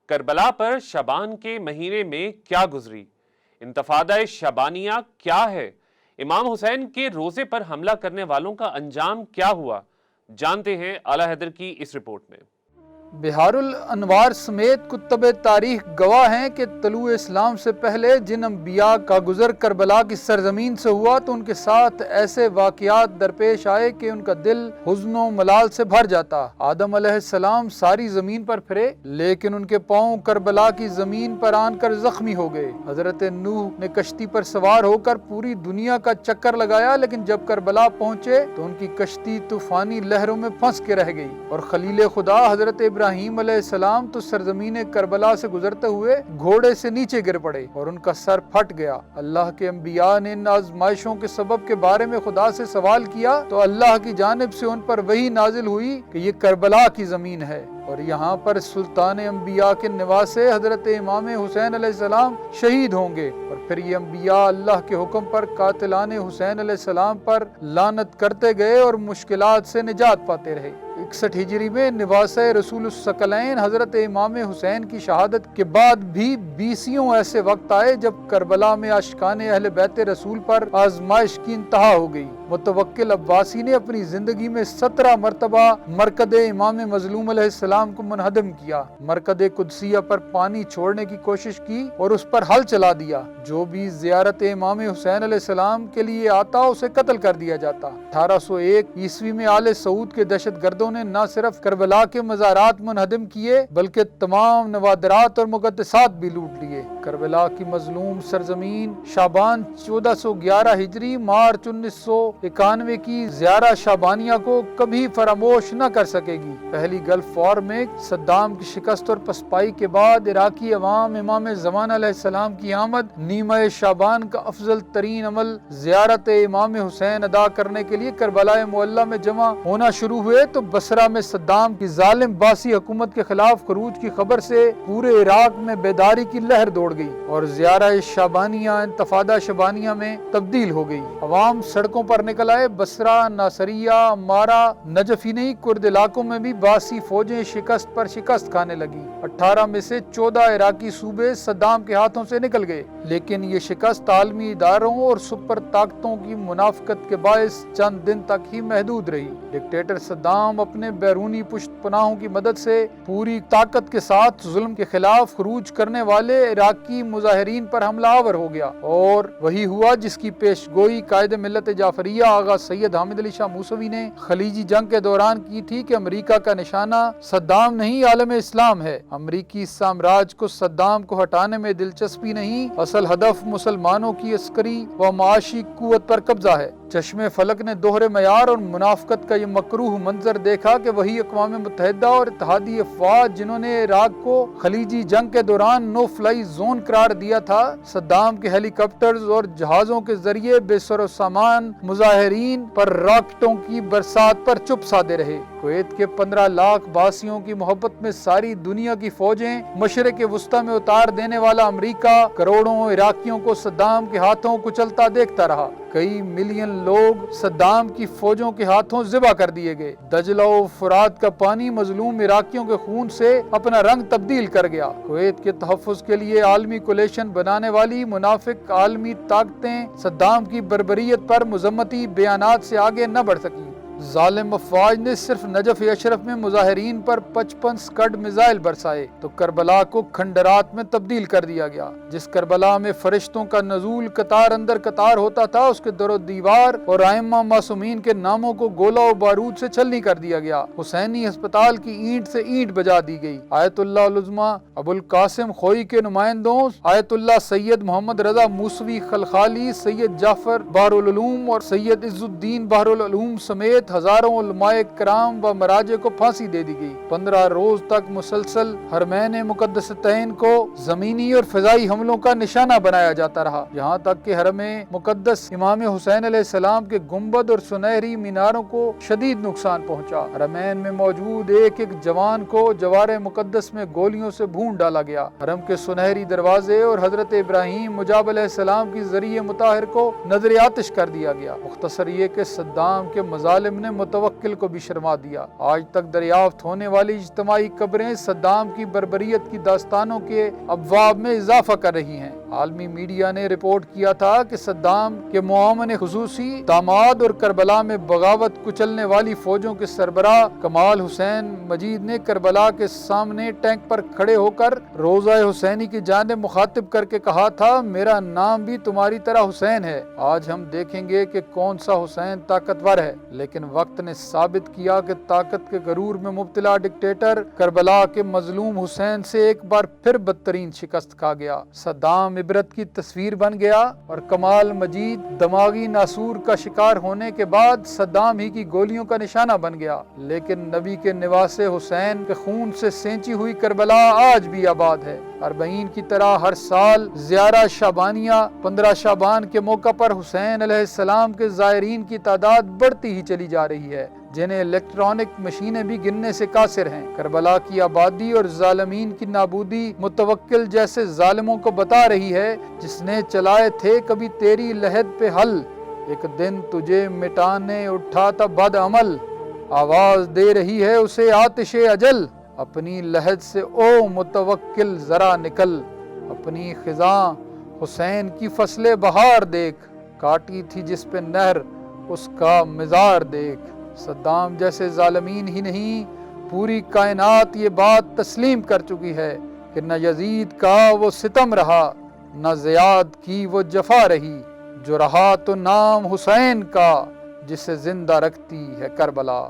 کربلا پر شعبان کے مہینے میں کیا گزری؟ انتفاضہ شعبانیہ کیا ہے؟ امام حسین کے روزے پر حملہ کرنے والوں کا انجام کیا ہوا؟ جانتے ہیں اعلیٰ حیدر کی اس رپورٹ میں۔ بہار الانوار سمیت کتب تاریخ گواہ ہیں کہ طلوع اسلام سے پہلے جن انبیاء کا گزر کربلا کی سرزمین سے ہوا تو ان کے ساتھ ایسے واقعات درپیش آئے کہ ان کا دل حزن و ملال سے بھر جاتا۔ آدم علیہ السلام ساری زمین پر پھرے لیکن ان کے پاؤں کربلا کی زمین پر آن کر زخمی ہو گئے۔ حضرت نوح نے کشتی پر سوار ہو کر پوری دنیا کا چکر لگایا لیکن جب کربلا پہنچے تو ان کی کشتی طوفانی لہروں میں پھنس کے رہ گئی، اور خلیل خدا حضرت ابراہیم علیہ السلام تو سرزمین کربلا سے گزرتے ہوئے گھوڑے سے نیچے گر پڑے اور ان کا سر پھٹ گیا۔ اللہ کے انبیاء نے ان آزمائشوں کے سبب کے بارے میں خدا سے سوال کیا تو اللہ کی جانب سے ان پر وحی نازل ہوئی کہ یہ کربلا کی زمین ہے، اور یہاں پر سلطان انبیاء کے نواسے حضرت امام حسین علیہ السلام شہید ہوں گے، اور پھر یہ انبیاء اللہ کے حکم پر قاتلان حسین علیہ السلام پر لعنت کرتے گئے اور مشکلات سے نجات پاتے رہے۔ 61 ہجری میں نواسہ رسول الثقلین حضرت امام حسین کی شہادت کے بعد بھی 20 ایسے وقت آئے جب کربلا میں عاشقان اہل بیت رسول پر آزمائش کی انتہا ہو گئی۔ متوکل عباسی نے اپنی زندگی میں 17 مرتبہ مرکز امام مظلوم علیہ السلام کو منہدم کیا، مرکز قدسیہ پر پانی چھوڑنے کی کوشش کی اور اس پر حل چلا دیا۔ جو بھی زیارت امام حسین علیہ السلام کے لیے آتا اسے قتل کر دیا جاتا۔ 1801 عیسوی میں آل سعود کے دہشت گردوں نے نہ صرف کربلا کے مزارات منہدم کیے بلکہ تمام نوادرات اور مقدسات بھی لوٹ لیے۔ کربلا کی مظلوم سرزمین شعبان 1411 ہجری مارچ 1991 کی زیارہ شعبانیہ کو کبھی فراموش نہ کر سکے گی۔ پہلی گلف وار میں صدام کی شکست اور پسپائی کے بعد عراقی عوام امام زمان علیہ السلام کی آمد نیمہ شعبان کا افضل ترین عمل زیارت امام حسین ادا کرنے کے لیے کربلا معلیٰ میں جمع ہونا شروع ہوئے تو بصرہ میں صدام کی ظالم باسی حکومت کے خلاف خروج کی خبر سے پورے عراق میں بیداری کی لہر دوڑ گئی اور زیارہ شعبانیہ انتفاضہ شعبانیہ میں تبدیل ہو گئی۔ عوام سڑکوں پر نکل آئے۔ بصرہ، ناصریہ، مارا، نجف ہی نہیں کرد علاقوں میں بھی باسی فوجیں شکست پر شکست کھانے لگی۔ 18 میں سے 14 عراقی صوبے صدام کے ہاتھوں سے نکل گئے، لیکن یہ شکست عالمی اداروں اور سپر طاقتوں کی منافقت کے باعث چند دن تک ہی محدود رہی۔ ڈکٹیٹر صدام اپنے بیرونی پشت پناہوں کی مدد سے پوری طاقت کے ساتھ ظلم کے خلاف خروج کرنے والے عراقی مظاہرین پر حملہ آور ہو گیا، اور وہی ہوا جس کی پیش گوئی قائد ملت جعفریہ آغا سید حامد علی شاہ موسوی نے خلیجی جنگ کے دوران کی تھی کہ امریکہ کا نشانہ صدام نہیں عالم اسلام ہے۔ امریکی سامراج کو صدام کو ہٹانے میں دلچسپی نہیں، اصل ہدف مسلمانوں کی عسکری و معاشی قوت پر قبضہ ہے۔ چشم فلک نے دوہرے معیار اور منافقت کا یہ مکروہ منظر دیکھا کہ وہی اقوام متحدہ اور اتحادی افواج جنہوں نے عراق کو خلیجی جنگ کے دوران نو فلائی زون قرار دیا تھا، صدام کے ہیلی کاپٹرز اور جہازوں کے ذریعے بے سر و سامان مظاہرین پر راکٹوں کی برسات پر چپ سادے رہے۔ کویت کے 15 لاکھ باسیوں کی محبت میں ساری دنیا کی فوجیں مشرق وسطی میں اتار دینے والا امریکہ کروڑوں عراقیوں کو صدام کے ہاتھوں کچلتا دیکھتا رہا۔ کئی ملین لوگ صدام کی فوجوں کے ہاتھوں ذبح کر دیے گئے۔ دجلہ و فرات کا پانی مظلوم عراقیوں کے خون سے اپنا رنگ تبدیل کر گیا۔ کویت کے تحفظ کے لیے عالمی کولیشن بنانے والی منافق عالمی طاقتیں صدام کی بربریت پر مذمتی بیانات سے آگے نہ بڑھ سکیں۔ ظالم افواج نے صرف نجف اشرف میں مظاہرین پر 55 سکڈ میزائل برسائے تو کربلا کو کھنڈرات میں تبدیل کر دیا گیا۔ جس کربلا میں فرشتوں کا نزول قطار اندر قطار ہوتا تھا اس کے در و دیوار اور ائمہ معصومین کے ناموں کو گولہ و بارود سے چھلنی کر دیا گیا۔ حسینی ہسپتال کی اینٹ سے اینٹ بجا دی گئی۔ آیت اللہ العظمی ابو القاسم خوئی کے نمائندوں آیت اللہ سید محمد رضا موسوی خلخالی، سید جعفر بحر العلوم اور سید عز الدین بحر العلوم سمیت ہزاروں علماء کرام و مراجع کو پھانسی دے دی گئی۔ 15 روز تک مسلسل حرمین مقدستین کو زمینی اور فضائی حملوں کا نشانہ بنایا جاتا رہا، یہاں تک کہ حرم مقدس امام حسین علیہ السلام کے گنبد اور سنہری میناروں کو شدید نقصان پہنچا۔ حرمین میں موجود ایک ایک جوان کو جوار مقدس میں گولیوں سے بھون ڈالا گیا۔ حرم کے سنہری دروازے اور حضرت ابراہیم مجاب علیہ السلام کی ذریعہ مطہر کو نظر آتش کر دیا گیا۔ مختصر یہ کہ صدام کے مظالم ظالم نے متوکل کو بھی شرما دیا۔ آج تک دریافت ہونے والی اجتماعی قبریں صدام کی بربریت کی داستانوں کے ابواب میں اضافہ کر رہی ہیں۔ عالمی میڈیا نے رپورٹ کیا تھا کہ صدام کے معاون خصوصی داماد اور کربلا میں بغاوت کچلنے والی فوجوں کے سربراہ کمال حسین مجید نے کربلا کے سامنے ٹینک پر کھڑے ہو کر روضہ حسینی کی جانب مخاطب کر کے کہا تھا، میرا نام بھی تمہاری طرح حسین ہے۔ آج ہم دیکھیں گے کہ کون سا حسین طاقتور ہے، لیکن وقت نے ثابت کیا کہ طاقت کے غرور میں مبتلا ڈکٹیٹر کربلا کے مظلوم حسین سے ایک بار پھر بدترین شکست کھا گیا۔ صدام عبرت کی تصویر بن گیا اور کمال مجید دماغی ناسور کا شکار ہونے کے بعد صدام ہی کی گولیوں کا نشانہ بن گیا۔ لیکن نبی کے نواسے حسین کے خون سے سینچی ہوئی کربلا آج بھی آباد ہے۔ 40 کی طرح ہر سال زیارہ شعبانیہ 15 شعبان کے موقع پر حسین علیہ السلام کے زائرین کی تعداد بڑھتی ہی چلی جا رہی ہے، جنہیں الیکٹرانک مشینیں بھی گننے سے قاصر ہیں۔ کربلا کی آبادی اور ظالمین کی نابودی متوکل جیسے ظالموں کو بتا رہی ہے، جس نے چلائے تھے کبھی تیری لحد پہ حل، ایک دن تجھے مٹانے اٹھا تھا بد عمل، آواز دے رہی ہے اسے آتش اجل، اپنی لحد سے او متوکل ذرا نکل، اپنی خزاں حسین کی فصل بہار دیکھ، کاٹی تھی جس پہ نہر اس کا مزار دیکھ۔ صدام جیسے ظالمین ہی نہیں، پوری کائنات یہ بات تسلیم کر چکی ہے کہ نہ یزید کا وہ ستم رہا، نہ زیاد کی وہ جفا رہی، جو رہا تو نام حسین کا، جسے زندہ رکھتی ہے کربلا۔